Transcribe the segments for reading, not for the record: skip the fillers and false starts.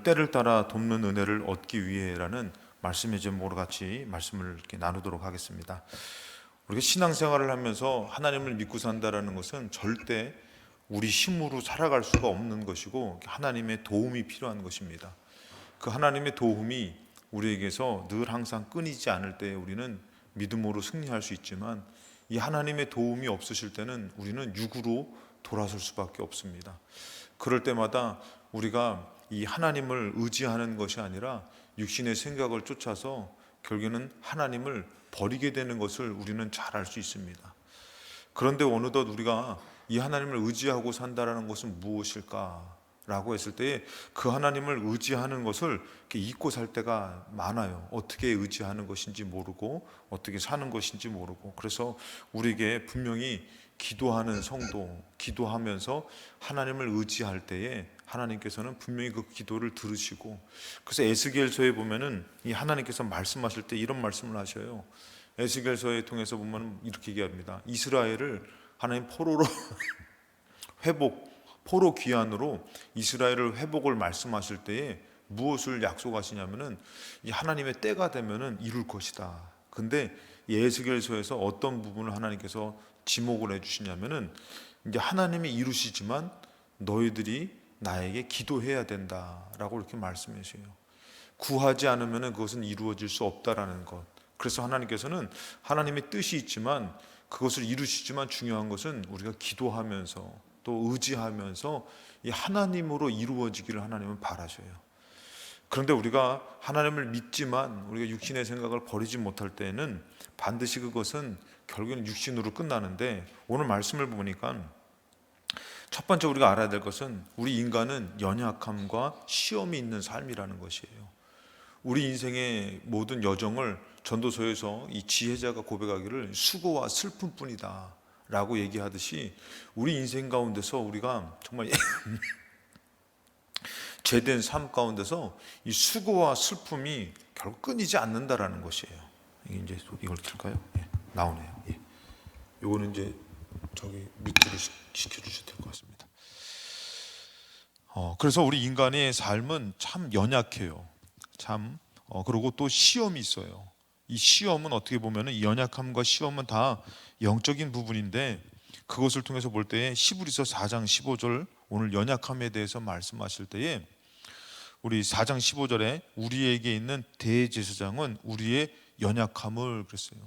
때를 따라 돕는 은혜를 얻기 위해라는 말씀의 제목으로 같이 말씀을 이렇게 나누도록 하겠습니다. 우리가 신앙생활을 하면서 하나님을 믿고 산다라는 것은 절대 우리 힘으로 살아갈 수가 없는 것이고 하나님의 도움이 필요한 것입니다. 그 하나님의 도움이 우리에게서 늘 항상 끊이지 않을 때 우리는 믿음으로 승리할 수 있지만, 이 하나님의 도움이 없으실 때는 우리는 육으로 돌아설 수밖에 없습니다. 그럴 때마다 우리가 이 하나님을 의지하는 것이 아니라 육신의 생각을 쫓아서 결국에는 하나님을 버리게 되는 것을 우리는 잘 알 수 있습니다. 그런데 어느덧 우리가 이 하나님을 의지하고 산다라는 것은 무엇일까? 라고 했을 때 그 하나님을 의지하는 것을 이렇게 잊고 살 때가 많아요. 어떻게 의지하는 것인지 모르고 어떻게 사는 것인지 모르고. 그래서 우리에게 분명히 기도하는 성도, 기도하면서 하나님을 의지할 때에 하나님께서는 분명히 그 기도를 들으시고, 그래서 에스겔서에 보면은 이 하나님께서 말씀하실 때 이런 말씀을 하셔요. 에스겔서에 통해서 보면 이렇게 얘기합니다. 이스라엘을 하나님 포로로 포로 귀환으로 이스라엘을 회복을 말씀하실 때에 무엇을 약속하시냐면은 이 하나님의 때가 되면은 이룰 것이다. 근데 이 에스겔서에서 어떤 부분을 하나님께서 지목을 해주시냐면은, 이제 하나님이 이루시지만 너희들이 나에게 기도해야 된다라고 이렇게 말씀하셔요. 구하지 않으면은 그것은 이루어질 수 없다라는 것. 그래서 하나님께서는 하나님의 뜻이 있지만 그것을 이루시지만 중요한 것은 우리가 기도하면서 또 의지하면서 이 하나님으로 이루어지기를 하나님은 바라셔요. 그런데 우리가 하나님을 믿지만 우리가 육신의 생각을 버리지 못할 때에는 반드시 그것은 결국에는 육신으로 끝나는데, 오늘 말씀을 보니까 첫 번째 우리가 알아야 될 것은 우리 인간은 연약함과 시험이 있는 삶이라는 것이에요. 우리 인생의 모든 여정을 전도서에서 이 지혜자가 고백하기를 수고와 슬픔뿐이다 라고 얘기하듯이, 우리 인생 가운데서 우리가 정말 죄된 삶 가운데서 이 수고와 슬픔이 결국 끊이지 않는다라는 것이에요. 이게 이제 이걸 틀까요? 예, 나오네요. 예. 요거는 이제 저기 뮤트를 시켜주셔도 될 것 같습니다. 그래서 우리 인간의 삶은 참 연약해요. 그리고 또 시험이 있어요. 이 시험은 어떻게 보면 이 연약함과 시험은 다 영적인 부분인데, 그것을 통해서 볼 때에 히브리서 4장 15절 오늘 연약함에 대해서 말씀하실 때에 우리 4장 15절에 우리에게 있는 대제사장은 우리의 연약함을 그랬어요.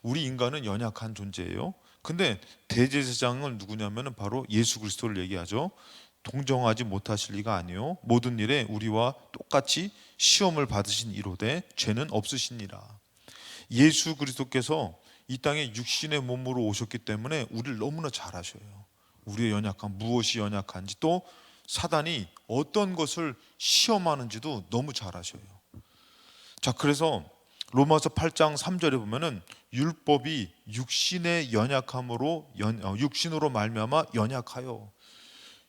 우리 인간은 연약한 존재예요. 근데 대제사장은 누구냐면 바로 예수 그리스도를 얘기하죠. 동정하지 못하실 리가 아니요 모든 일에 우리와 똑같이 시험을 받으신 이로되 죄는 없으시니라. 예수 그리스도께서 이 땅에 육신의 몸으로 오셨기 때문에 우리를 너무나 잘 아셔요. 우리의 연약함, 무엇이 연약한지, 또 사단이 어떤 것을 시험하는지도 너무 잘 아셔요. 자, 그래서 로마서 8장 3절에 보면은 율법이 육신의 연약함으로 육신으로 말미암아 연약하여,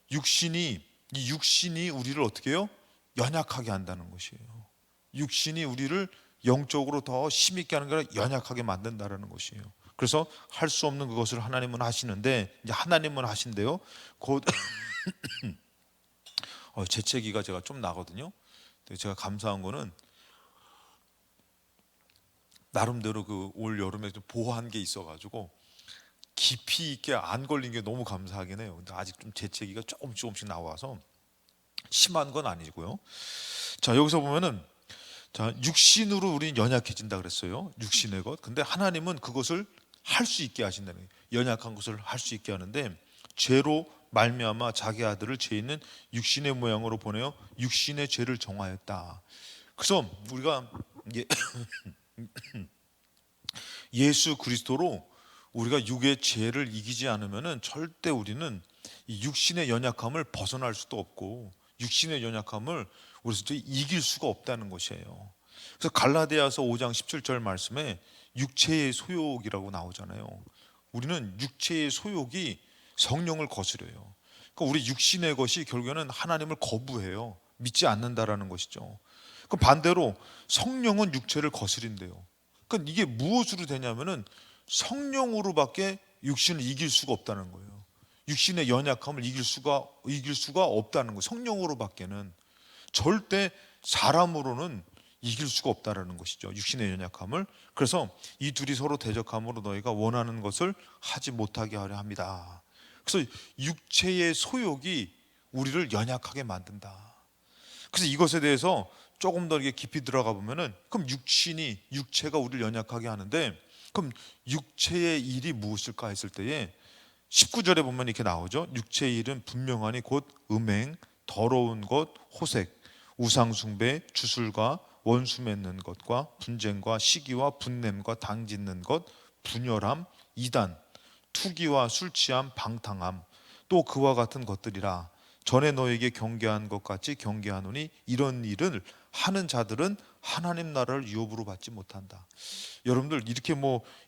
이 육신이 우리를 어떻게 해요? 연약하게 한다는 것이에요. 육신이 우리를 영적으로 더 힘있게 하는 게 아니라 연약하게 만든다는 것이에요. 그래서 할 수 없는 그것을 하나님은 하시는데, 이제 하나님은 하신대요. 곧 재채기가 제가 좀 나거든요. 제가 감사한 거는 나름대로 그 올 여름에 좀 보호한 게 있어가지고 깊이 있게 안 걸린 게 너무 감사하긴 해요. 근데 아직 좀 재채기가 조금씩 나와서 심한 건 아니고요. 자, 여기서 보면은, 자, 육신으로 우리는 연약해진다 그랬어요. 육신의 것. 근데 하나님은 그것을 할 수 있게 하신다는 거예요. 연약한 것을 할 수 있게 하는데, 죄로 말미암아 자기 아들을 죄 있는 육신의 모양으로 보내어 육신의 죄를 정하였다. 그래서 우리가 예수 그리스도로 우리가 육의 죄를 이기지 않으면은 절대 우리는 이 육신의 연약함을 벗어날 수도 없고 육신의 연약함을 우리서 이길 수가 없다는 것이에요. 그래서 갈라디아서 5장 17절 말씀에 육체의 소욕이라고 나오잖아요. 우리는 육체의 소욕이 성령을 거스려요. 그러니까 우리 육신의 것이 결국에는 하나님을 거부해요. 믿지 않는다라는 것이죠. 그럼 반대로 성령은 육체를 거스린대요. 그러니까 이게 무엇으로 되냐면은 성령으로밖에 육신을 이길 수가 없다는 거예요. 육신의 연약함을 이길 수가 없다는 거예요. 성령으로밖에는. 절대 사람으로는 이길 수가 없다라는 것이죠. 육신의 연약함을. 그래서 이 둘이 서로 대적함으로 너희가 원하는 것을 하지 못하게 하려 합니다. 그래서 육체의 소욕이 우리를 연약하게 만든다. 그래서 이것에 대해서 조금 더 깊이 들어가 보면은, 그럼 육체가 우리를 연약하게 하는데, 그럼 육체의 일이 무엇일까 했을 때에 19절에 보면 이렇게 나오죠. 육체의 일은 분명하니 곧 음행, 더러운 것, 호색, 우상숭배, 주술과 원수 맺는 것과 분쟁과 시기와 분냄과 당짓는 것, 분열함, 이단, 투기와 술취함, 방탕함, 또 그와 같은 것들이라. 전에 너에게 경계한 것 같이 경계하노니 이런 일을 하는 자들은 하나님 나라를 유업으로 받지 못한다. 여러분들 이렇게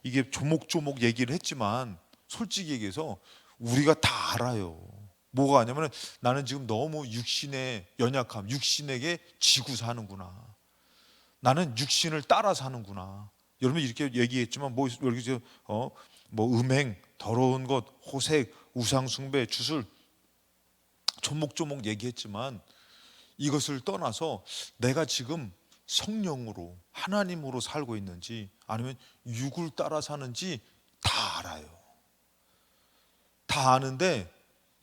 이게 조목조목 얘기를 했지만 솔직히 얘기해서 우리가 다 알아요. 뭐가 아니면 나는 지금 너무 육신의 연약함, 육신에게 지고 사는구나. 나는 육신을 따라 사는구나. 여러분 이렇게 얘기했지만 여기 음행, 더러운 것, 호색, 우상숭배, 주술 조목조목 얘기했지만 이것을 떠나서 내가 지금 성령으로 하나님으로 살고 있는지 아니면 육을 따라 사는지 다 알아요. 다 아는데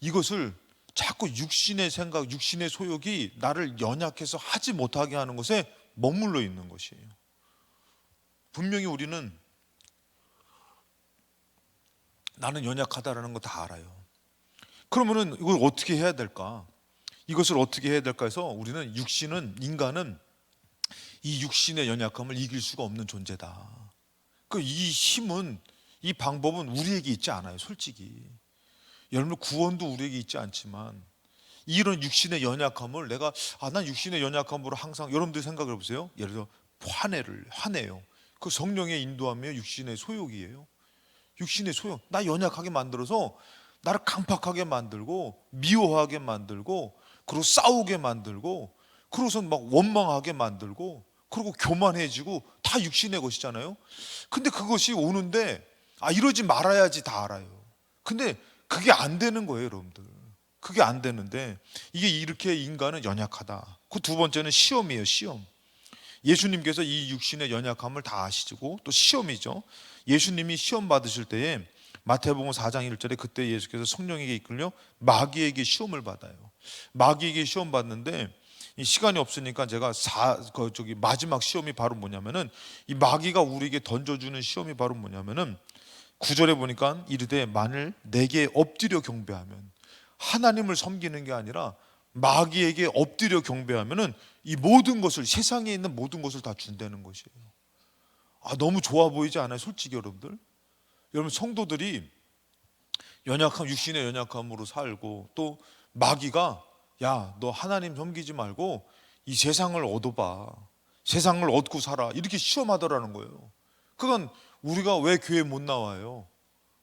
이것을 자꾸 육신의 생각, 육신의 소욕이 나를 연약해서 하지 못하게 하는 것에 머물러 있는 것이에요. 분명히 우리는 나는 연약하다라는 거 다 알아요. 그러면은 이걸 어떻게 해야 될까? 이것을 어떻게 해야 될까 해서 우리는 인간은 이 육신의 연약함을 이길 수가 없는 존재다. 이 힘은, 이 방법은 우리에게 있지 않아요. 솔직히 여러분 구원도 우리에게 있지 않지만 이런 육신의 연약함을 난 육신의 연약함으로 항상, 여러분들 생각을 해보세요. 예를 들어 화내요. 그 성령의 인도함이에요? 육신의 소욕이에요? 육신의 소욕, 나 연약하게 만들어서 나를 강팍하게 만들고 미워하게 만들고 그리고 싸우게 만들고 그러고서 막 원망하게 만들고 그리고 교만해지고 다 육신의 것이잖아요. 근데 그것이 오는데 이러지 말아야지 다 알아요. 근데 그게 안 되는 거예요, 여러분들. 그게 안 되는데 이게 이렇게 인간은 연약하다. 그 두 번째는 시험이에요, 시험. 예수님께서 이 육신의 연약함을 다 아시고 또 시험이죠. 예수님이 시험 받으실 때에 마태복음 4장 1절에 그때 예수께서 성령에게 이끌려 마귀에게 시험을 받아요. 마귀에게 시험 받는데 시간이 없으니까 제가 마지막 시험이 바로 뭐냐면은, 이 마귀가 우리에게 던져주는 시험이 바로 뭐냐면은 9절에 보니까 이르되 만일 내게 엎드려 경배하면, 하나님을 섬기는 게 아니라 마귀에게 엎드려 경배하면은 이 모든 것을, 세상에 있는 모든 것을 다 준다는 것이에요. 너무 좋아 보이지 않아요? 솔직히 여러분들. 여러분 성도들이 육신의 연약함으로 살고 또 마귀가 야, 너 하나님 섬기지 말고 이 세상을 얻어봐. 세상을 얻고 살아. 이렇게 시험하더라는 거예요. 그건 우리가 왜 교회 못 나와요?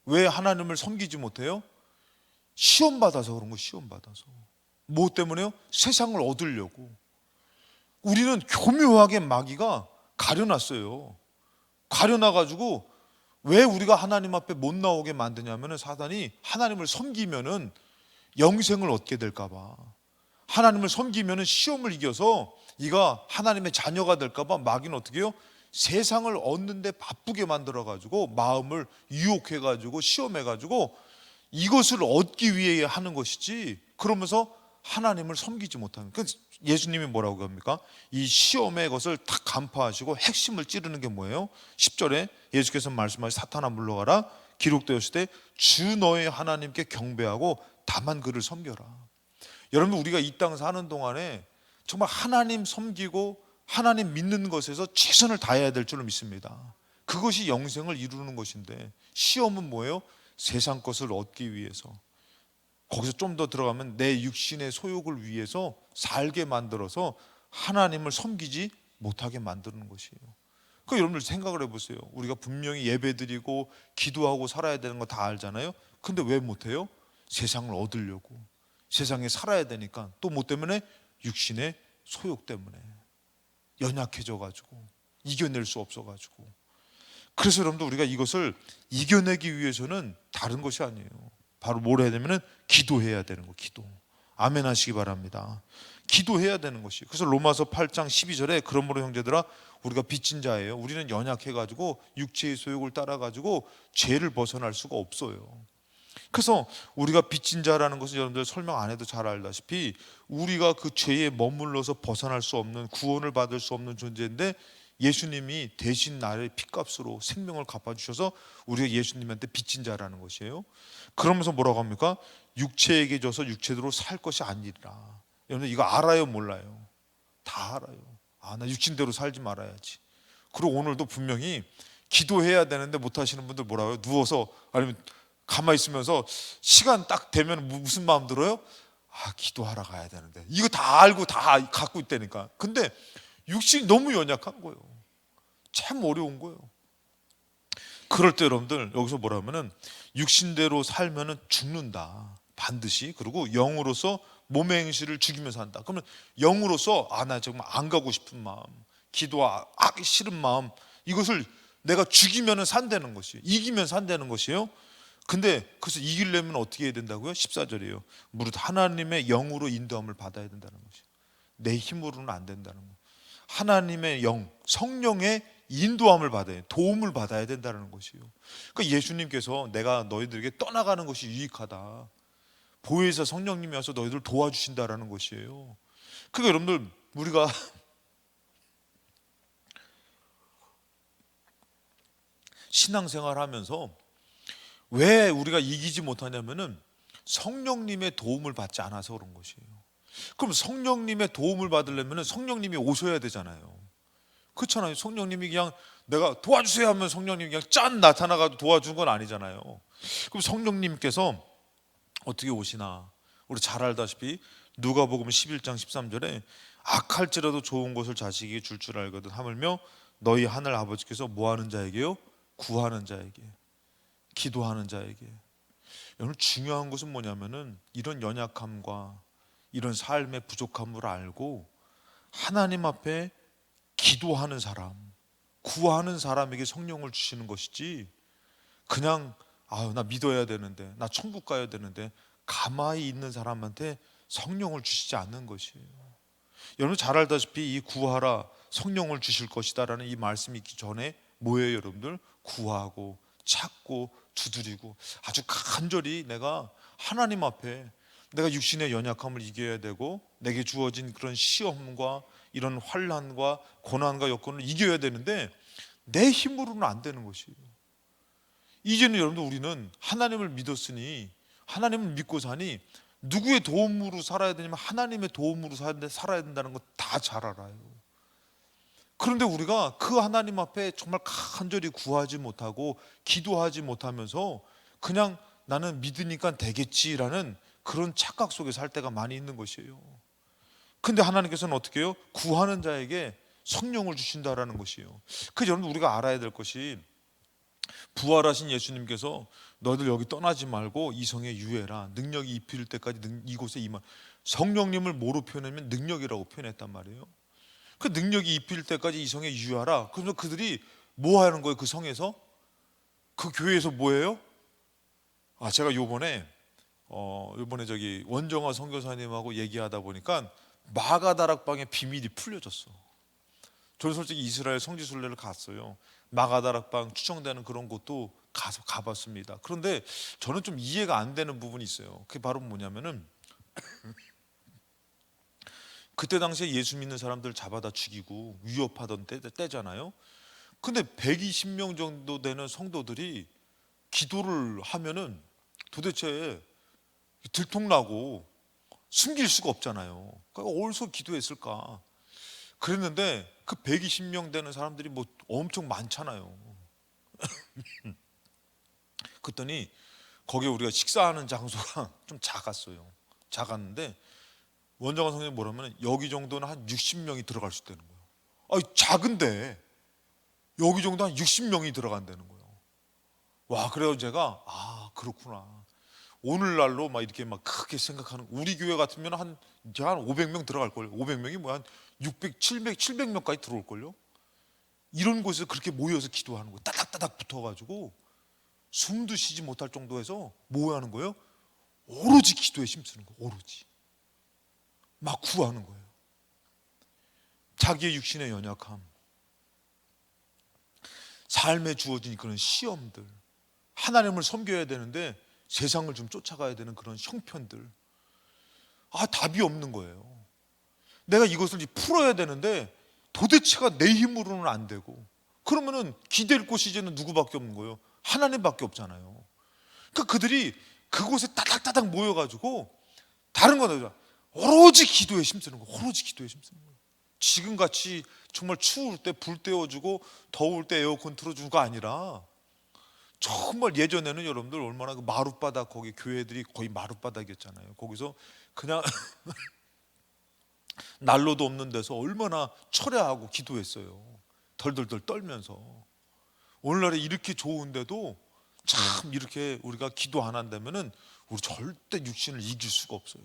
왜 하나님을 섬기지 못해요? 시험받아서 그런 거, 시험받아서. 뭐 때문에요? 세상을 얻으려고. 우리는 교묘하게 마귀가 가려놨어요. 가려놔가지고 왜 우리가 하나님 앞에 못 나오게 만드냐면은, 사단이 하나님을 섬기면은 영생을 얻게 될까봐, 하나님을 섬기면은 시험을 이겨서 네가 하나님의 자녀가 될까봐 마귀는 어떻게 해요? 세상을 얻는데 바쁘게 만들어가지고 마음을 유혹해가지고 시험해가지고 이것을 얻기 위해 하는 것이지, 그러면서 하나님을 섬기지 못하는. 그래서 예수님이 뭐라고 합니까? 이 시험의 것을 다 간파하시고 핵심을 찌르는 게 뭐예요? 10절에 예수께서 말씀하시 사탄아 물러가라 기록되었을 때 주 너의 하나님께 경배하고 다만 그를 섬겨라. 여러분 우리가 이 땅 사는 동안에 정말 하나님 섬기고 하나님 믿는 것에서 최선을 다해야 될 줄로 믿습니다. 그것이 영생을 이루는 것인데, 시험은 뭐예요? 세상 것을 얻기 위해서, 거기서 좀 더 들어가면 내 육신의 소욕을 위해서 살게 만들어서 하나님을 섬기지 못하게 만드는 것이에요. 그 여러분들 생각을 해보세요. 우리가 분명히 예배드리고 기도하고 살아야 되는 거 다 알잖아요. 근데 왜 못해요? 세상을 얻으려고, 세상에 살아야 되니까. 또 뭐 때문에? 육신의 소욕 때문에 연약해져가지고 이겨낼 수 없어가지고. 그래서 여러분들 우리가 이것을 이겨내기 위해서는 다른 것이 아니에요. 바로 뭘 해야 되냐면 기도해야 되는 거. 기도. 아멘 하시기 바랍니다. 기도해야 되는 것이. 그래서 로마서 8장 12절에 그러므로 형제들아 우리가 빚진 자예요. 우리는 연약해가지고 육체의 소욕을 따라가지고 죄를 벗어날 수가 없어요. 그래서 우리가 빚진 자라는 것은 여러분들 설명 안 해도 잘 알다시피 우리가 그 죄에 머물러서 벗어날 수 없는, 구원을 받을 수 없는 존재인데 예수님이 대신 나의 핏값으로 생명을 갚아주셔서 우리가 예수님한테 빚진 자라는 것이에요. 그러면서 뭐라고 합니까? 육체에게 져서 육체대로 살 것이 아니라. 여러분 이거 알아요 몰라요? 다 알아요. 나 육신대로 살지 말아야지. 그리고 오늘도 분명히 기도해야 되는데 못하시는 분들 뭐라고요? 누워서 아니면 가만히 있으면서 시간 딱 되면 무슨 마음 들어요? 기도하러 가야 되는데. 이거 다 알고 다 갖고 있다니까. 근데 육신이 너무 연약한 거예요. 참 어려운 거예요. 그럴 때 여러분들 여기서 뭐라면은 육신대로 살면은 죽는다 반드시. 그리고 영으로서 몸의 행실을 죽이면서 한다. 그러면 영으로서 나 정말 안 가고 싶은 마음, 기도하기 싫은 마음, 이것을 내가 죽이면은 산다는 것이에요. 이기면 산다는 것이에요. 근데 그래서 이기려면 어떻게 해야 된다고요? 14절이에요. 무릇 하나님의 영으로 인도함을 받아야 된다는 것이에요. 내 힘으로는 안 된다는 거예요. 하나님의 영, 성령의 인도함을 받아야, 도움을 받아야 된다는 것이에요. 그러니까 예수님께서 내가 너희들에게 떠나가는 것이 유익하다, 보혜사 성령님이 와서 너희들 도와주신다라는 것이에요. 그러니까 여러분들 우리가 신앙생활 하면서 왜 우리가 이기지 못하냐면은 성령님의 도움을 받지 않아서 그런 것이에요. 그럼 성령님의 도움을 받으려면 성령님이 오셔야 되잖아요. 그렇잖아요. 성령님이 그냥 내가 도와주세요 하면 성령님이 그냥 짠 나타나가지고 도와준 건 아니잖아요. 그럼 성령님께서 어떻게 오시나? 우리 잘 알다시피 누가복음 11장 13절에 악할지라도 좋은 것을 자식에게 줄 알거든 하물며 너희 하늘 아버지께서 뭐하는 자에게요? 구하는 자에게, 기도하는 자에게. 여러분 중요한 것은 뭐냐면은 이런 연약함과 이런 삶의 부족함을 알고 하나님 앞에 기도하는 사람, 구하는 사람에게 성령을 주시는 것이지, 그냥 나 믿어야 되는데, 나 천국 가야 되는데 가만히 있는 사람한테 성령을 주시지 않는 것이에요. 여러분 잘 알다시피 이 구하라 성령을 주실 것이다라는 이 말씀이 있기 전에 뭐예요 여러분들? 구하고 찾고 두드리고 아주 간절히 내가 하나님 앞에 내가 육신의 연약함을 이겨야 되고 내게 주어진 그런 시험과 이런 환난과 고난과 여건을 이겨야 되는데 내 힘으로는 안 되는 것이에요. 이제는 여러분들 우리는 하나님을 믿었으니, 하나님을 믿고 사니 누구의 도움으로 살아야 되냐면 하나님의 도움으로 살아야 된다는 거 다 잘 알아요. 그런데 우리가 그 하나님 앞에 정말 간절히 구하지 못하고 기도하지 못하면서 그냥 나는 믿으니까 되겠지라는 그런 착각 속에 살 때가 많이 있는 것이에요. 근데 하나님께서는 어떻게 해요? 구하는 자에게 성령을 주신다라는 것이에요. 그래서 여러분 우리가 알아야 될 것이, 부활하신 예수님께서 너희들 여기 떠나지 말고 이 성에 유해라, 능력이 입힐 때까지 이곳에 임하. 성령님을 뭐로 표현하면 능력이라고 표현했단 말이에요. 그 능력이 입힐 때까지 이 성에 유하라. 그래서 그들이 뭐 하는 거예요? 그 성에서, 그 교회에서 뭐예요? 제가 요번에 저기 원정아 선교사님하고 얘기하다 보니까 마가다락방의 비밀이 풀려졌어. 저는 솔직히 이스라엘 성지순례를 갔어요. 마가다락방 추정되는 그런 곳도 가봤습니다. 그런데 저는 좀 이해가 안 되는 부분이 있어요. 그게 바로 뭐냐면은 그때 당시에 예수 믿는 사람들 잡아다 죽이고 위협하던 때잖아요. 근데 120명 정도 되는 성도들이 기도를 하면은 도대체 들통나고 숨길 수가 없잖아요. 그러니까 어디서 기도했을까? 그랬는데 그 120명 되는 사람들이 뭐 엄청 많잖아요. 그랬더니 거기에 우리가 식사하는 장소가 좀 작았어요. 작았는데 원장관 선생님이 뭐라면 여기 정도는 한 60명이 들어갈 수 있다는 거예요. 작은데 여기 정도 한 60명이 들어간다는 거예요. 와, 그래서 제가 그렇구나. 오늘날로 막 이렇게 막 크게 생각하는, 우리 교회 같으면 한 500명 들어갈 걸요. 500명이 뭐 한 600, 700명까지 들어올 걸요. 이런 곳에서 그렇게 모여서 기도하는 거예요. 따닥따닥 붙어가지고 숨도 쉬지 못할 정도에서 뭐 하는 거예요? 오로지 기도에 힘쓰는 거예요. 오로지. 막 구하는 거예요. 자기의 육신의 연약함, 삶에 주어진 그런 시험들, 하나님을 섬겨야 되는데 세상을 좀 쫓아가야 되는 그런 형편들, 답이 없는 거예요. 내가 이것을 풀어야 되는데 도대체가 내 힘으로는 안 되고, 그러면은 기댈 곳이 이제는 누구밖에 없는 거예요? 하나님밖에 없잖아요. 그러니까 그들이 그곳에 따닥따닥 모여가지고 다른 건 아니라 오로지 기도에 힘쓰는 거예요. 오로지 기도에 힘쓰는 거예요. 지금같이 정말 추울 때 불 떼어주고 더울 때 에어컨 틀어주는 거 아니라, 정말 예전에는 여러분들 얼마나 그 마룻바닥, 거기 교회들이 거의 마룻바닥이었잖아요. 거기서 그냥 난로도 없는 데서 얼마나 철야하고 기도했어요. 덜덜덜 떨면서. 오늘날에 이렇게 좋은데도 참 이렇게 우리가 기도 안 한다면은 우리 절대 육신을 이길 수가 없어요.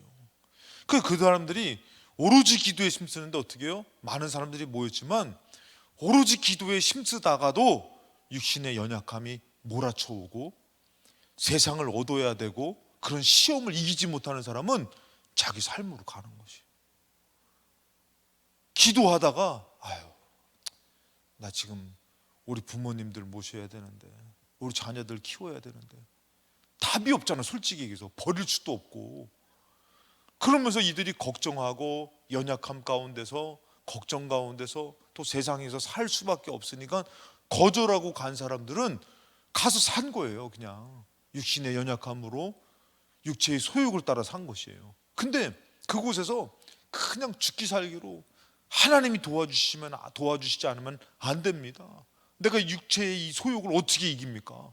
그 사람들이 오로지 기도에 힘쓰는데 어떻게 해요? 많은 사람들이 모였지만 오로지 기도에 힘쓰다가도 육신의 연약함이 몰아쳐오고 세상을 얻어야 되고 그런 시험을 이기지 못하는 사람은 자기 삶으로 가는 것이. 기도하다가 나 지금 우리 부모님들 모셔야 되는데, 우리 자녀들 키워야 되는데 답이 없잖아. 솔직히 얘기해서 버릴 수도 없고. 그러면서 이들이 걱정하고 연약함 가운데서, 걱정 가운데서 또 세상에서 살 수밖에 없으니까 거절하고 간 사람들은 가서 산 거예요. 그냥 육신의 연약함으로 육체의 소욕을 따라 산 것이에요. 근데 그곳에서 그냥 죽기 살기로 하나님이 도와주시지 않으면 안 됩니다. 내가 육체의 이 소욕을 어떻게 이깁니까?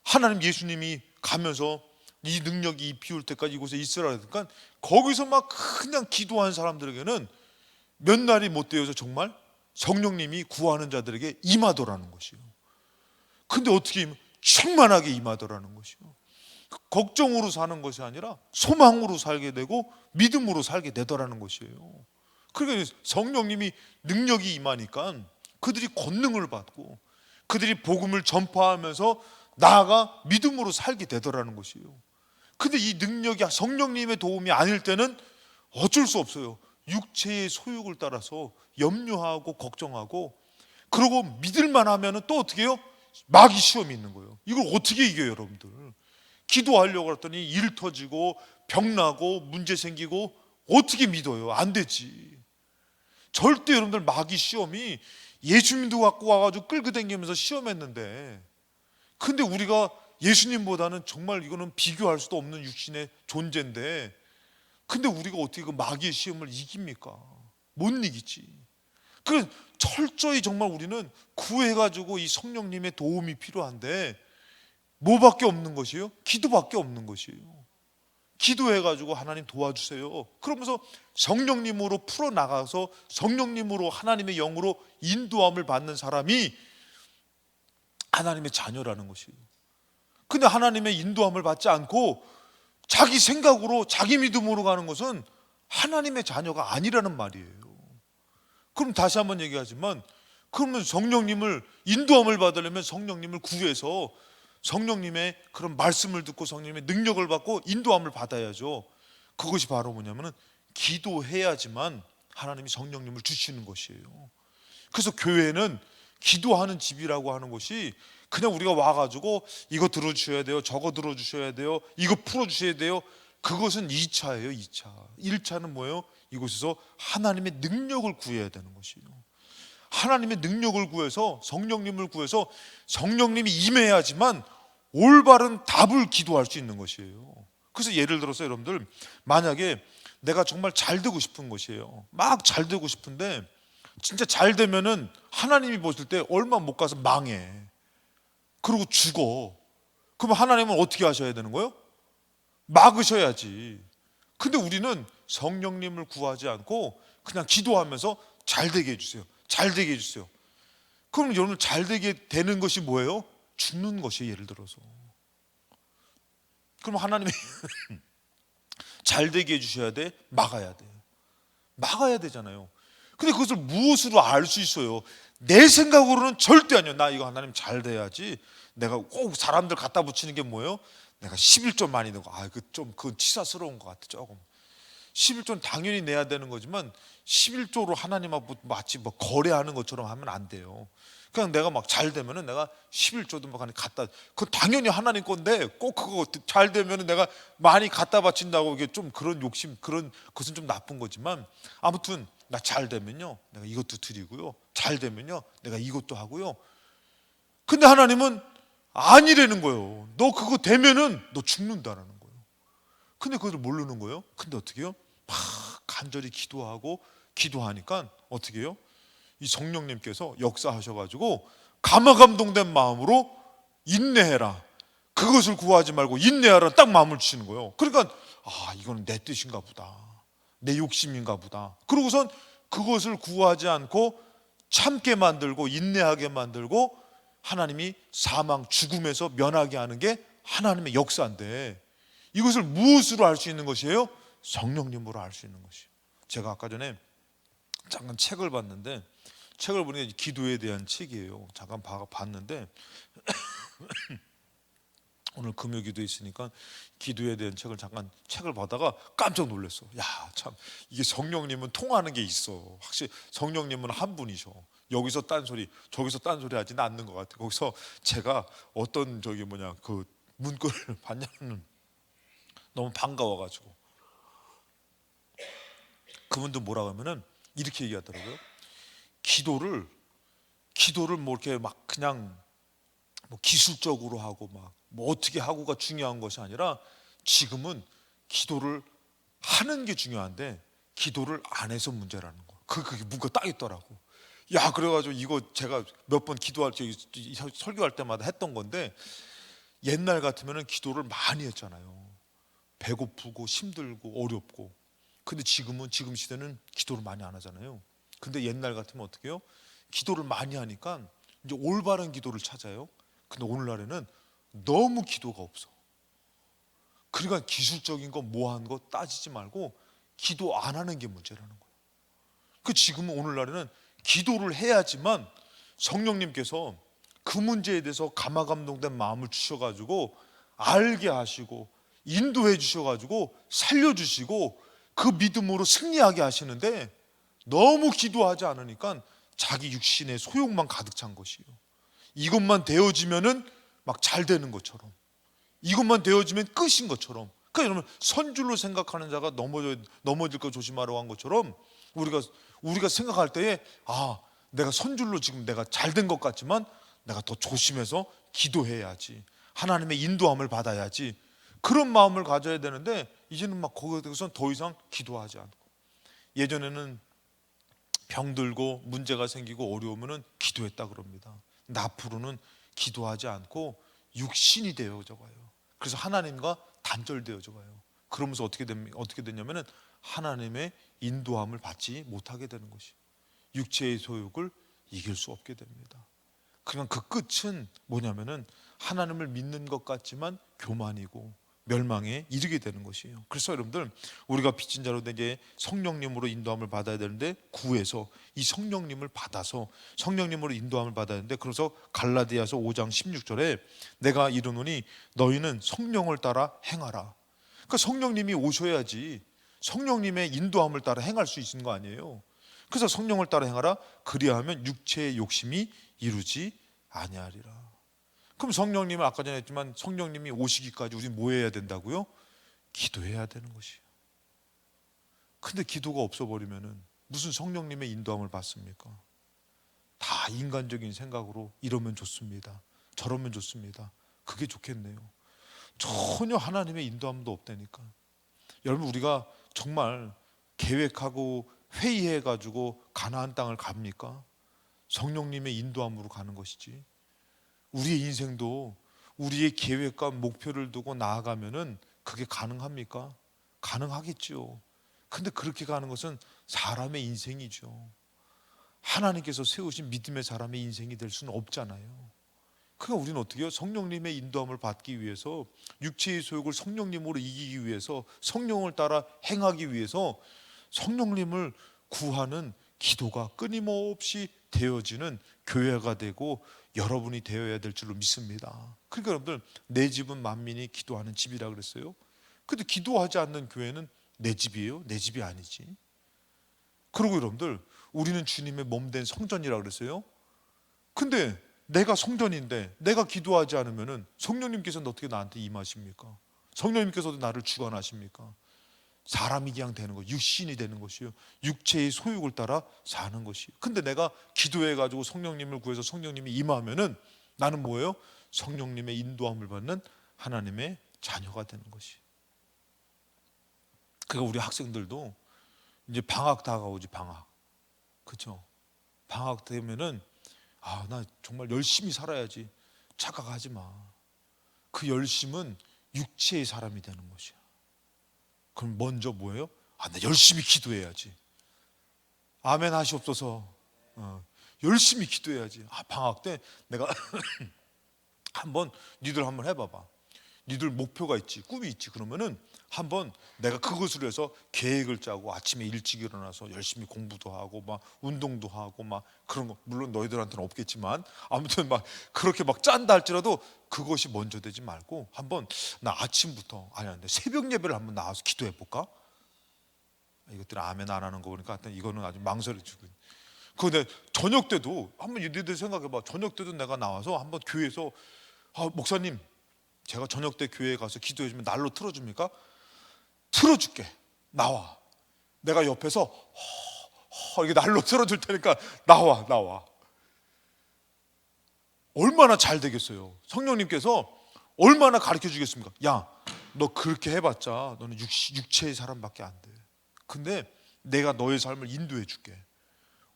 하나님, 예수님이 가면서 이 능력이 비올 때까지 이곳에 있으라 그러니까 거기서 막 그냥 기도한 사람들에게는 몇 날이 못 되어서 정말 성령님이 구하는 자들에게 임하더라는 것이요. 근데 어떻게 충만하게 임하더라는 것이요. 걱정으로 사는 것이 아니라 소망으로 살게 되고 믿음으로 살게 되더라는 것이에요. 그러니까 성령님이 능력이 임하니까 그들이 권능을 받고 그들이 복음을 전파하면서 나아가 믿음으로 살게 되더라는 것이에요. 근데 이 능력이 성령님의 도움이 아닐 때는 어쩔 수 없어요. 육체의 소욕을 따라서 염려하고 걱정하고, 그러고 믿을만 하면 또 어떻게 해요? 마귀 시험이 있는 거예요. 이걸 어떻게 이겨요, 여러분들? 기도하려고 했더니 일 터지고 병 나고 문제 생기고 어떻게 믿어요? 안 되지. 절대 여러분들 마귀 시험이, 예수님도 갖고 와가지고 끌고 다니면서 시험했는데, 근데 우리가 예수님보다는 정말 이거는 비교할 수도 없는 육신의 존재인데, 근데 우리가 어떻게 그 마귀의 시험을 이깁니까? 못 이기지. 그래서 철저히 정말 우리는 구해가지고 이 성령님의 도움이 필요한데 뭐밖에 없는 것이에요? 기도밖에 없는 것이에요. 기도해가지고 하나님 도와주세요. 그러면서 성령님으로 풀어나가서 성령님으로, 하나님의 영으로 인도함을 받는 사람이 하나님의 자녀라는 것이에요. 근데 하나님의 인도함을 받지 않고 자기 생각으로, 자기 믿음으로 가는 것은 하나님의 자녀가 아니라는 말이에요. 그럼 다시 한번 얘기하지만, 그러면 성령님을, 인도함을 받으려면 성령님을 구해서 성령님의 그런 말씀을 듣고 성령님의 능력을 받고 인도함을 받아야죠. 그것이 바로 뭐냐면은 기도해야지만 하나님이 성령님을 주시는 것이에요. 그래서 교회는 기도하는 집이라고 하는 것이 그냥 우리가 와가지고 이거 들어주셔야 돼요, 저거 들어주셔야 돼요, 이거 풀어주셔야 돼요, 그것은 2차예요. 2차. 1차는 뭐예요? 이곳에서 하나님의 능력을 구해야 되는 것이에요. 하나님의 능력을 구해서, 성령님을 구해서 성령님이 임해야지만 올바른 답을 기도할 수 있는 것이에요. 그래서 예를 들어서 여러분들, 만약에 내가 정말 잘 되고 싶은 것이에요. 막 잘 되고 싶은데 진짜 잘 되면은 하나님이 보실 때 얼마 못 가서 망해. 그리고 죽어. 그럼 하나님은 어떻게 하셔야 되는 거예요? 막으셔야지. 근데 우리는 성령님을 구하지 않고 그냥 기도하면서 잘 되게 해주세요, 잘 되게 해주세요. 그럼 여러분, 잘 되게 되는 것이 뭐예요? 죽는 것이에요. 예를 들어서. 그럼 하나님이 잘 되게 해주셔야 돼? 막아야 돼. 막아야 되잖아요. 근데 그것을 무엇으로 알 수 있어요? 내 생각으로는 절대 아니에요. 나 이거 하나님 잘 돼야지. 내가 꼭 사람들 갖다 붙이는 게 뭐예요? 내가 11점 많이 넣은 거. 그건 치사스러운 것 같아. 조금 11조는 당연히 내야 되는 거지만 11조로 하나님하고 마치 뭐 거래하는 것처럼 하면 안 돼요. 그냥 내가 막 잘 되면은 내가 11조도 막 갖다, 그건 당연히 하나님 건데 꼭 그거 잘 되면은 내가 많이 갖다 바친다고, 이게 좀 그런 욕심, 그런 것은 좀 나쁜 거지만, 아무튼 나 잘 되면요 내가 이것도 드리고요, 잘 되면요 내가 이것도 하고요. 근데 하나님은 아니라는 거예요. 너 그거 되면은 너 죽는다라는 거예요. 근데 그걸 모르는 거예요. 근데 어떻게 해요? 막 간절히 기도하니까 어떻게 해요? 이 성령님께서 역사하셔가지고 감화감동된 마음으로 인내해라, 그것을 구하지 말고 인내하라, 딱 마음을 주시는 거예요. 그러니까 이거는 내 뜻인가 보다, 내 욕심인가 보다. 그러고선 그것을 구하지 않고 참게 만들고 인내하게 만들고 하나님이 사망 죽음에서 면하게 하는 게 하나님의 역사인데, 이것을 무엇으로 알 수 있는 것이에요? 성령님으로 알 수 있는 것이에요. 제가 아까 전에 잠깐 책을 봤는데, 책을 보니까 기도에 대한 책이에요. 잠깐 봤는데 오늘 금요 기도 있으니까 기도에 대한 책을 보다가 깜짝 놀랐어. 야, 참 이게 성령님은 통하는 게 있어. 확실히 성령님은 한 분이셔. 여기서 딴소리 저기서 딴소리 하지는 않는 것 같아. 거기서 제가 어떤 그 문구를 봤냐면 너무 반가워가지고, 그분도 뭐라고 하면은 이렇게 얘기하더라고요. 기도를 뭐 이렇게 막 그냥 뭐 기술적으로 하고 막 뭐 어떻게 하고가 중요한 것이 아니라, 지금은 기도를 하는 게 중요한데 기도를 안 해서 문제라는 거. 그게 문구가 딱 있더라고. 야, 그래가지고 이거 제가 몇 번 기도할 때 설교할 때마다 했던 건데, 옛날 같으면은 기도를 많이 했잖아요. 배고프고 힘들고 어렵고. 근데 지금 시대는 기도를 많이 안 하잖아요. 근데 옛날 같으면 어떻게 해요? 기도를 많이 하니까 이제 올바른 기도를 찾아요. 근데 오늘날에는 너무 기도가 없어. 그러니까 기술적인 거 뭐한 거 따지지 말고 기도 안 하는 게 문제라는 거예요. 지금은 오늘날에는 기도를 해야지만 성령님께서 그 문제에 대해서 감화감동된 마음을 주셔가지고 알게 하시고 인도해 주셔가지고 살려주시고 그 믿음으로 승리하게 하시는데, 너무 기도하지 않으니까 자기 육신의 소욕만 가득 찬 것이에요. 이것만 되어지면은 막 잘 되는 것처럼, 이것만 되어지면 끝인 것처럼. 그러니까 여러분, 선줄로 생각하는 자가 넘어질 거 조심하라고 한 것처럼, 우리가 생각할 때에 내가 선줄로 지금 내가 잘 된 것 같지만 내가 더 조심해서 기도해야지, 하나님의 인도함을 받아야지, 그런 마음을 가져야 되는데, 이제는 막 거기에 대해서는 더 이상 기도하지 않고, 예전에는 병들고 문제가 생기고 어려우면은 기도했다 그럽니다. 근데 앞으로는 기도하지 않고 육신이 되어져 가요. 그래서 하나님과 단절되어져 가요. 그러면서 어떻게 되냐면은 하나님의 인도함을 받지 못하게 되는 것이, 육체의 소욕을 이길 수 없게 됩니다. 그러니까 그 끝은 뭐냐면은 하나님을 믿는 것 같지만 교만이고 멸망에 이르게 되는 것이에요. 그래서 여러분들, 우리가 빚진 자로 되게 성령님으로 인도함을 받아야 되는데, 구해서 이 성령님을 받아서 성령님으로 인도함을 받아야 되는데, 그래서 갈라디아서 5장 16절에 내가 이르노니 너희는 성령을 따라 행하라. 그러니까 성령님이 오셔야지 성령님의 인도함을 따라 행할 수 있는 거 아니에요. 그래서 성령을 따라 행하라. 그리하면 육체의 욕심이 이루지 아니하리라. 그럼 성령님은 아까 전에 했지만 성령님이 오시기까지 우리 뭐 해야 된다고요? 기도해야 되는 것이에요. 근데 기도가 없어버리면은 무슨 성령님의 인도함을 받습니까? 다 인간적인 생각으로 이러면 좋습니다, 저러면 좋습니다, 그게 좋겠네요. 전혀 하나님의 인도함도 없다니까. 여러분, 우리가 정말 계획하고 회의해가지고 가나안 땅을 갑니까? 성령님의 인도함으로 가는 것이지. 우리의 인생도 우리의 계획과 목표를 두고 나아가면은 그게 가능합니까? 가능하겠죠. 근데 그렇게 가는 것은 사람의 인생이죠. 하나님께서 세우신 믿음의 사람의 인생이 될 수는 없잖아요. 그러니까 우리는 어떻게 해요? 성령님의 인도함을 받기 위해서, 육체의 소욕을 성령님으로 이기기 위해서, 성령을 따라 행하기 위해서 성령님을 구하는 기도가 끊임없이 되어지는 교회가 되고 여러분이 되어야 될 줄로 믿습니다. 그러니까 여러분들, 내 집은 만민이 기도하는 집이라 그랬어요. 근데 기도하지 않는 교회는 내 집이에요? 내 집이 아니지. 그리고 여러분들, 우리는 주님의 몸된 성전이라 그랬어요. 근데 내가 성전인데 내가 기도하지 않으면은 성령님께서는 어떻게 나한테 임하십니까? 성령님께서도 나를 주관하십니까? 사람이 그냥 되는 거, 육신이 되는 것이요, 육체의 소욕을 따라 사는 것이요. 근데 내가 기도해가지고 성령님을 구해서 성령님이 임하면은 나는 뭐예요? 성령님의 인도함을 받는 하나님의 자녀가 되는 것이. 그러니까 우리 학생들도 이제 방학 다가오지, 방학. 그렇죠? 방학 되면은 나 정말 열심히 살아야지 착각하지 마. 그 열심은 육체의 사람이 되는 것이야. 그럼 먼저 뭐예요? 나 열심히 기도해야지. 아멘 하시옵소서. 열심히 기도해야지. 방학 때 내가 한번 니들 한번 해봐봐. 니들 목표가 있지, 꿈이 있지. 그러면은 한번 내가 그것으로 해서 계획을 짜고 아침에 일찍 일어나서 열심히 공부도 하고 막 운동도 하고 막 그런 거, 물론 너희들한테는 없겠지만 아무튼 막 그렇게 막 짠다 할지라도 그것이 먼저 되지 말고 한번 나 아침부터 근데 새벽 예배를 한번 나와서 기도해 볼까? 이것들은 아멘 안 하는 거 보니까 하여튼 이거는 아주 망설여지고. 근데 저녁 때도 한번 너희들 생각해봐. 저녁 때도 내가 나와서 한번 교회에서 목사님, 제가 저녁 때 교회에 가서 기도해주면 날로 틀어줍니까? 틀어줄게. 나와. 내가 옆에서 이게 날로 틀어줄 테니까 나와. 얼마나 잘 되겠어요. 성령님께서 얼마나 가르쳐 주겠습니까? 야, 너 그렇게 해봤자 너는 육체의 사람밖에 안 돼. 근데 내가 너의 삶을 인도해 줄게.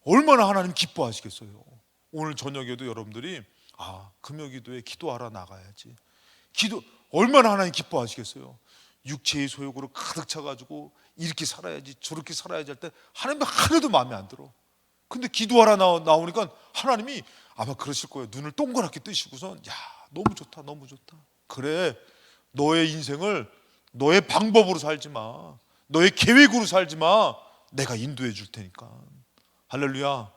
얼마나 하나님 기뻐하시겠어요. 오늘 저녁에도 여러분들이 금요기도에 기도하러 나가야지. 기도 얼마나 하나님 기뻐하시겠어요. 육체의 소욕으로 가득 차가지고 이렇게 살아야지 저렇게 살아야지 할 때 하나님 하나도 마음에 안 들어. 근데 기도하러 나오니까 하나님이 아마 그러실 거예요. 눈을 동그랗게 뜨시고선 너무 좋다, 너무 좋다. 그래, 너의 인생을 너의 방법으로 살지 마, 너의 계획으로 살지 마. 내가 인도해 줄 테니까. 할렐루야.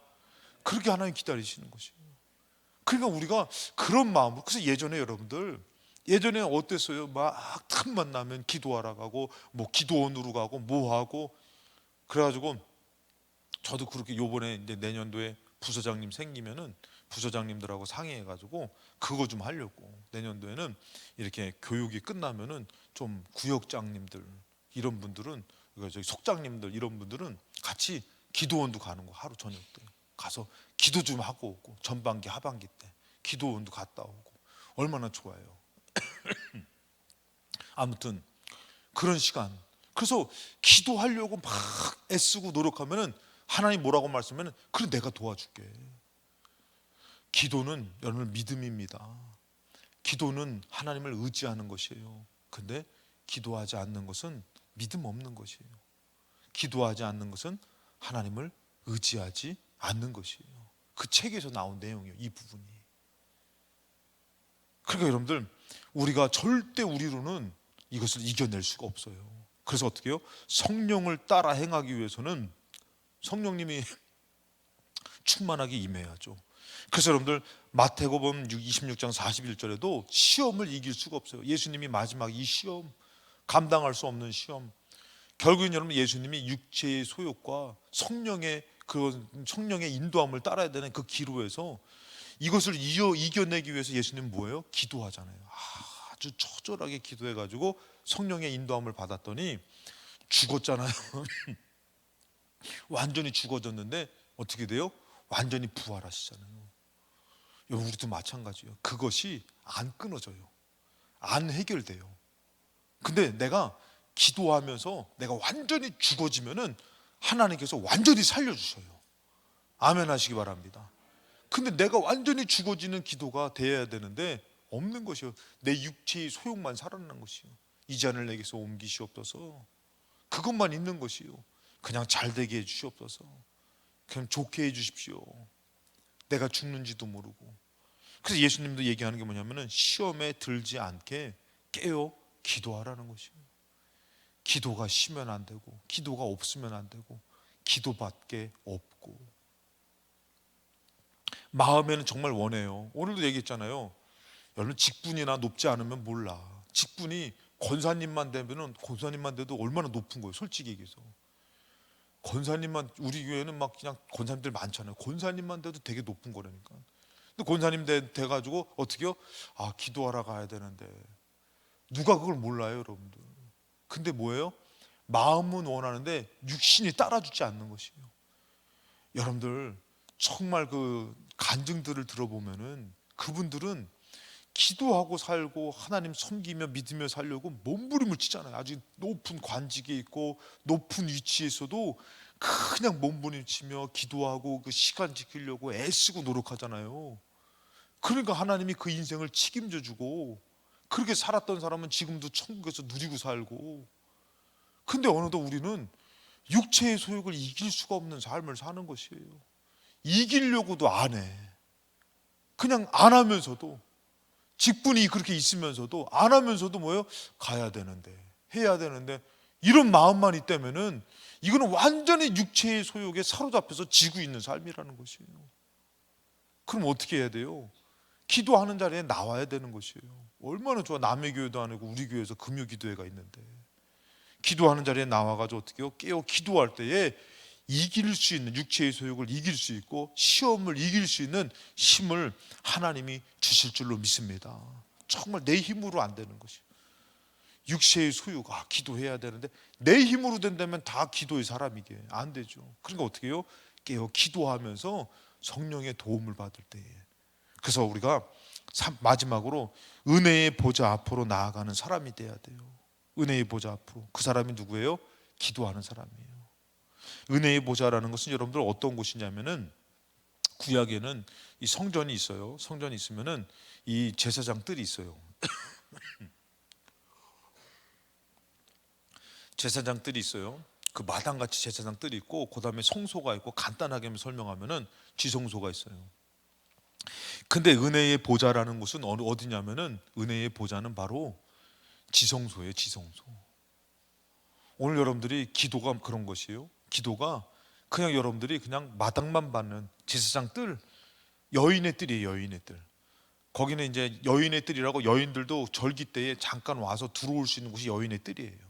그렇게 하나님 기다리시는 것이에요. 그러니까 우리가 그런 마음으로. 그래서 예전에 여러분들, 예전에 어땠어요? 막 틈만 나면 기도하러 가고 뭐 기도원으로 가고 뭐 하고. 그래가지고 저도 그렇게 요번에 이제 내년도에 부서장님 생기면은 부서장님들하고 상의해가지고 그거 좀 하려고. 내년도에는 이렇게 교육이 끝나면은 좀 구역장님들 이런 분들은, 저기 속장님들 이런 분들은 같이 기도원도 가는 거. 하루 저녁 때 가서 기도 좀 하고 오고, 전반기 하반기 때 기도원도 갔다 오고 얼마나 좋아요. 아무튼 그런 시간. 그래서 기도하려고 막 애쓰고 노력하면은 하나님 뭐라고 말씀하면 그래 내가 도와줄게. 기도는 여러분 믿음입니다. 기도는 하나님을 의지하는 것이에요. 근데 기도하지 않는 것은 믿음 없는 것이에요. 기도하지 않는 것은 하나님을 의지하지 않는 것이에요. 그 책에서 나온 내용이에요, 이 부분이. 그러니까 여러분들, 우리가 절대 우리로는 이것을 이겨낼 수가 없어요. 그래서 어떻게 해요? 성령을 따라 행하기 위해서는 성령님이 충만하게 임해야죠. 그래서 여러분들 마태복음 26장 41절에도 시험을 이길 수가 없어요. 예수님이 마지막 이 시험, 감당할 수 없는 시험, 결국은 여러분 예수님이 육체의 소욕과 성령의 인도함을 따라야 되는 그 기로에서 이것을 이겨내기 위해서 예수님은 뭐예요? 기도하잖아요. 아주 처절하게 기도해가지고 성령의 인도함을 받았더니 죽었잖아요. 완전히 죽어졌는데 어떻게 돼요? 완전히 부활하시잖아요. 우리도 마찬가지예요. 그것이 안 끊어져요. 안 해결돼요. 근데 내가 기도하면서 내가 완전히 죽어지면은 하나님께서 완전히 살려주셔요. 아멘 하시기 바랍니다. 근데 내가 완전히 죽어지는 기도가 돼야 되는데 없는 것이요. 내 육체의 소욕만 살아나는 것이요. 이 잔을 내게서 옮기시옵소서. 그것만 있는 것이요. 그냥 잘 되게 해 주시옵소서. 그냥 좋게 해 주십시오. 내가 죽는지도 모르고. 그래서 예수님도 얘기하는 게 뭐냐면은 시험에 들지 않게 깨어 기도하라는 것이에요. 기도가 쉬면 안 되고, 기도가 없으면 안 되고, 기도밖에 없고. 마음에는 정말 원해요. 오늘도 얘기했잖아요. 여러분 직분이나 높지 않으면 몰라. 직분이 권사님만 돼도 얼마나 높은 거예요. 솔직히 얘기해서 권사님만, 우리 교회는 막 그냥 권사님들 많잖아요. 권사님만 돼도 되게 높은 거라니까. 근데 권사님 돼가지고 어떻게요? 아, 기도하러 가야 되는데 누가 그걸 몰라요, 여러분들. 근데 뭐예요? 마음은 원하는데 육신이 따라주지 않는 것이에요. 여러분들 정말 그 간증들을 들어보면은 그분들은 기도하고 살고 하나님 섬기며 믿으며 살려고 몸부림을 치잖아요. 아주 높은 관직에 있고 높은 위치에 있어도 그냥 몸부림 치며 기도하고 그 시간 지키려고 애쓰고 노력하잖아요. 그러니까 하나님이 그 인생을 책임져 주고, 그렇게 살았던 사람은 지금도 천국에서 누리고 살고. 근데 어느덧 우리는 육체의 소욕을 이길 수가 없는 삶을 사는 것이에요. 이기려고도 안 해. 그냥 안 하면서도, 직분이 그렇게 있으면서도 안 하면서도 뭐예요? 가야 되는데, 해야 되는데, 이런 마음만 있다면은 이거는 완전히 육체의 소욕에 사로잡혀서 지고 있는 삶이라는 것이에요. 그럼 어떻게 해야 돼요? 기도하는 자리에 나와야 되는 것이에요. 얼마나 좋아. 남의 교회도 아니고 우리 교회에서 금요 기도회가 있는데 기도하는 자리에 나와가지고 어떻게 해요? 깨어 기도할 때에 이길 수 있는, 육체의 소욕을 이길 수 있고 시험을 이길 수 있는 힘을 하나님이 주실 줄로 믿습니다. 정말 내 힘으로 안 되는 것이에요. 육체의 소욕, 기도해야 되는데 내 힘으로 된다면 다 기도의 사람이게 안 되죠. 그러니까 어떻게 해요? 깨어 기도하면서 성령의 도움을 받을 때에. 그래서 우리가 마지막으로 은혜의 보좌 앞으로 나아가는 사람이 돼야 돼요. 은혜의 보좌 앞으로. 그 사람이 누구예요? 기도하는 사람이에요. 은혜의 보좌라는 것은 여러분들 어떤 곳이냐면은, 구약에는 이 성전이 있어요. 성전이 있으면은 이 제사장 뜰이 있어요. 제사장 뜰이 있어요. 그 마당같이 제사장 뜰이 있고, 그 다음에 성소가 있고, 간단하게 설명하면은 지성소가 있어요. 근데 은혜의 보좌라는 곳은 어디냐면은, 은혜의 보좌는 바로 지성소예요. 지성소. 오늘 여러분들이 기도가 그런 것이에요. 기도가 그냥 여러분들이 그냥 마당만 받는 제사장 뜰, 여인의 뜰이에요. 여인의 뜰. 거기는 이제 여인의 뜰이라고, 여인들도 절기 때에 잠깐 와서 들어올 수 있는 곳이 여인의 뜰이에요.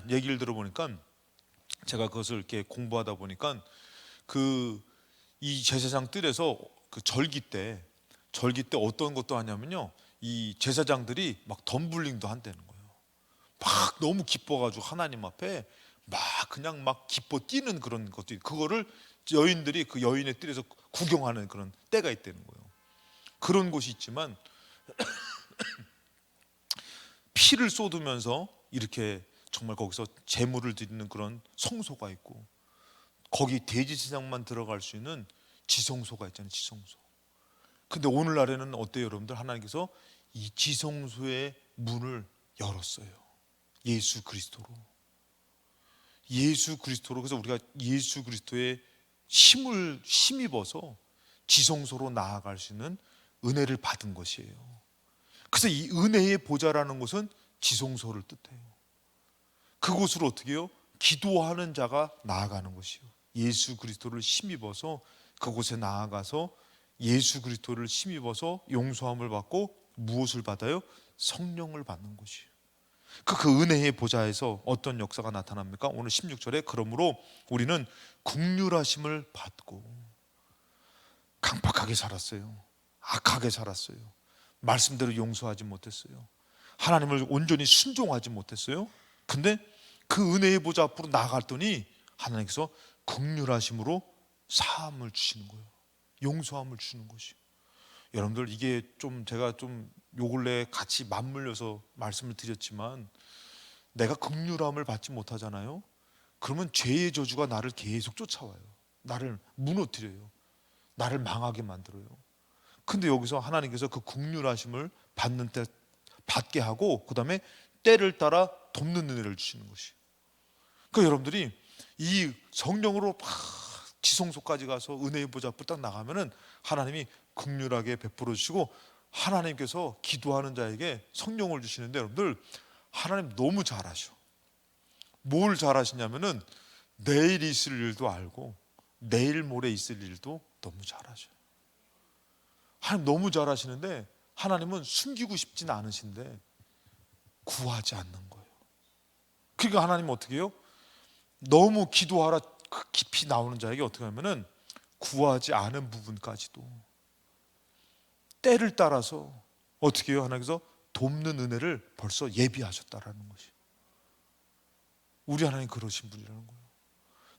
얘기를 들어보니까, 제가 그것을 이렇게 공부하다 보니까 그 이 제사장 뜰에서 그 절기 때 어떤 것도 하냐면요, 이 제사장들이 막 덤블링도 한다는 거예요. 막 너무 기뻐가지고 하나님 앞에 막 그냥 막 기뻐 뛰는 그런 것도, 그거를 여인들이 그 여인의 뜰에서 구경하는 그런 때가 있다는 거예요. 그런 곳이 있지만 피를 쏟으면서 이렇게 정말 거기서 제물을 드리는 그런 성소가 있고, 거기 대제사장만 들어갈 수 있는 지성소가 있잖아요. 지성소. 근데 오늘날에는 어때요, 여러분들? 하나님께서 이 지성소의 문을 열었어요. 예수 그리스도로. 예수 그리스도로. 그래서 우리가 예수 그리스도의 힘을 힘입어서 지성소로 나아갈 수 있는 은혜를 받은 것이에요. 그래서 이 은혜의 보좌라는 것은 지성소를 뜻해요. 그곳으로 어떻게 해요? 기도하는 자가 나아가는 것이요. 예수 그리스도를 힘입어서 그곳에 나아가서 예수 그리스도를 힘입어서 용서함을 받고 무엇을 받아요? 성령을 받는 것이에요. 그 은혜의 보좌에서 어떤 역사가 나타납니까? 오늘 16절에 그러므로 우리는 긍휼하심을 받고. 강팍하게 살았어요. 악하게 살았어요. 말씀대로 용서하지 못했어요. 하나님을 온전히 순종하지 못했어요. 근데 그 은혜의 보좌 앞으로 나아갔더니 하나님께서 긍휼하심으로 사함을 주시는 거예요. 용서함을 주시는 것이에요. 여러분들, 이게 좀 제가 좀 요 근래 같이 맞물려서 말씀을 드렸지만, 내가 긍휼함을 받지 못하잖아요. 그러면 죄의 저주가 나를 계속 쫓아와요. 나를 무너뜨려요. 나를 망하게 만들어요. 근데 여기서 하나님께서 그 긍휼하심을 받는 때 받게 하고, 그 다음에 때를 따라 돕는 은혜를 주시는 것이에요. 그러니까 여러분들이 이 성령으로 막 지성소까지 가서 은혜의 보좌 앞으로 딱 나가면은 하나님이 긍휼하게 베풀어 주시고, 하나님께서 기도하는 자에게 성령을 주시는데, 여러분들 하나님 너무 잘하셔. 뭘 잘하시냐면은 내일 있을 일도 알고 내일 모레 있을 일도 너무 잘하셔요. 하나님 너무 잘하시는데, 하나님은 숨기고 싶진 않으신데 구하지 않는 거예요. 그러니까 하나님은 어떻게 해요? 너무 기도하라 깊이 나오는 자에게 어떻게 하면은 구하지 않은 부분까지도 때를 따라서 어떻게 해요? 하나님께서 돕는 은혜를 벌써 예비하셨다라는 것이. 우리 하나님 그러신 분이라는 거예요.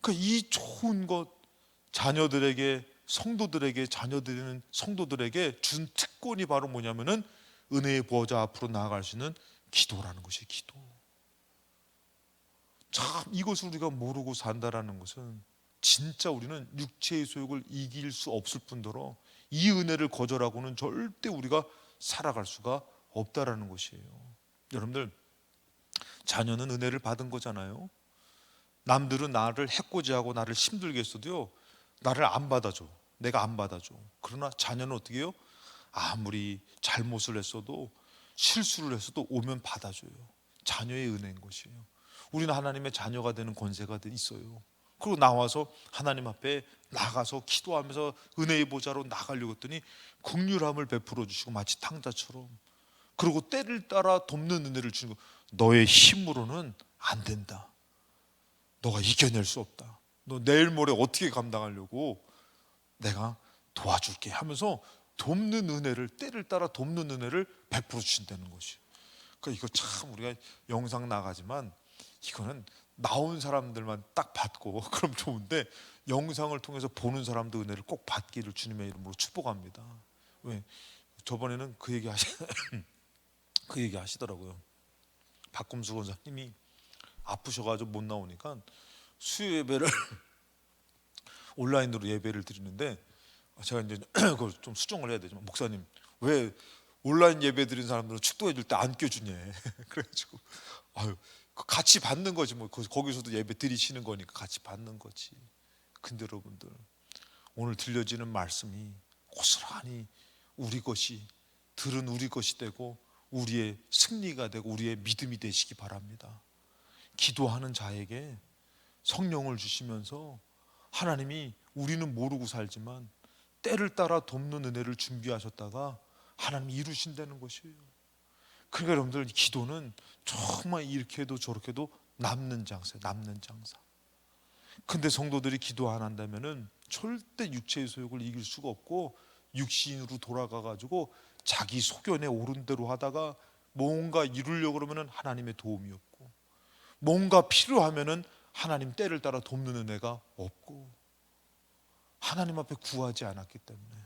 그러니까 이 좋은 것 자녀들에게, 성도들에게, 자녀들은 성도들에게 준 특권이 바로 뭐냐면은 은혜의 보좌 앞으로 나아갈 수 있는 기도라는 것이. 기도. 참 이것을 우리가 모르고 산다라는 것은 진짜 우리는 육체의 소욕을 이길 수 없을 뿐더러 이 은혜를 거절하고는 절대 우리가 살아갈 수가 없다라는 것이에요. 여러분들, 자녀는 은혜를 받은 거잖아요. 남들은 나를 해코지하고 나를 힘들게 했어도요, 나를 안 받아줘. 내가 안 받아줘. 그러나 자녀는 어떻게 해요? 아무리 잘못을 했어도, 실수를 했어도 오면 받아줘요. 자녀의 은혜인 것이에요. 우리는 하나님의 자녀가 되는 권세가 있어요. 그리고 나와서 하나님 앞에 나가서 기도하면서 은혜의 보좌로 나가려고 했더니 긍휼함을 베풀어 주시고 마치 탕자처럼, 그리고 때를 따라 돕는 은혜를 주는 거. 너의 힘으로는 안 된다. 너가 이겨낼 수 없다. 너 내일 모레 어떻게 감당하려고, 내가 도와줄게 하면서 돕는 은혜를, 때를 따라 돕는 은혜를 베풀어 주신다는 것이. 그러니까 이거 참 우리가 영상 나가지만 이거는 나온 사람들만 딱 받고 그럼 좋은데, 영상을 통해서 보는 사람도 은혜를 꼭 받기를 주님의 이름으로 축복합니다. 왜? 저번에는 그 얘기 그 얘기 하시더라고요. 박금수 권사님이 아프셔가지고 못 나오니까 수요 예배를 온라인으로 예배를 드리는데, 제가 이제 그걸 좀 수정을 해야 되지만, 목사님 왜 온라인 예배 드린 사람들은 축도해 줄 때 안 껴주냐. 그래가지고 아유, 같이 받는 거지 뭐. 거기서도 예배 드리시는 거니까 같이 받는 거지. 근데 여러분들, 오늘 들려지는 말씀이 고스란히 우리 것이, 들은 우리 것이 되고 우리의 승리가 되고 우리의 믿음이 되시기 바랍니다. 기도하는 자에게 성령을 주시면서 하나님이, 우리는 모르고 살지만 때를 따라 돕는 은혜를 준비하셨다가 하나님이 이루신다는 것이에요. 그러니까 여러분들, 기도는 정말 이렇게 해도 저렇게 해도 남는 장사예요. 남는 장사. 근데 성도들이 기도 안 한다면은 절대 육체의 소욕을 이길 수가 없고, 육신으로 돌아가가지고 자기 소견에 오른 대로 하다가 뭔가 이루려고 그러면은 하나님의 도움이 없고, 뭔가 필요하면은 하나님 때를 따라 돕는 은혜가 없고, 하나님 앞에 구하지 않았기 때문에.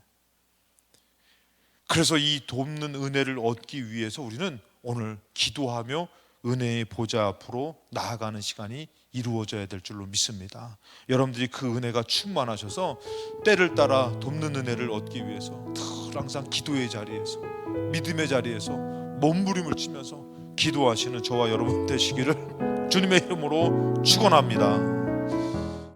그래서 이 돕는 은혜를 얻기 위해서 우리는 오늘 기도하며 은혜의 보좌 앞으로 나아가는 시간이 이루어져야 될 줄로 믿습니다. 여러분들이 그 은혜가 충만하셔서 때를 따라 돕는 은혜를 얻기 위해서 늘 항상 기도의 자리에서, 믿음의 자리에서 몸부림을 치면서 기도하시는 저와 여러분 되시기를 주님의 이름으로 축원합니다.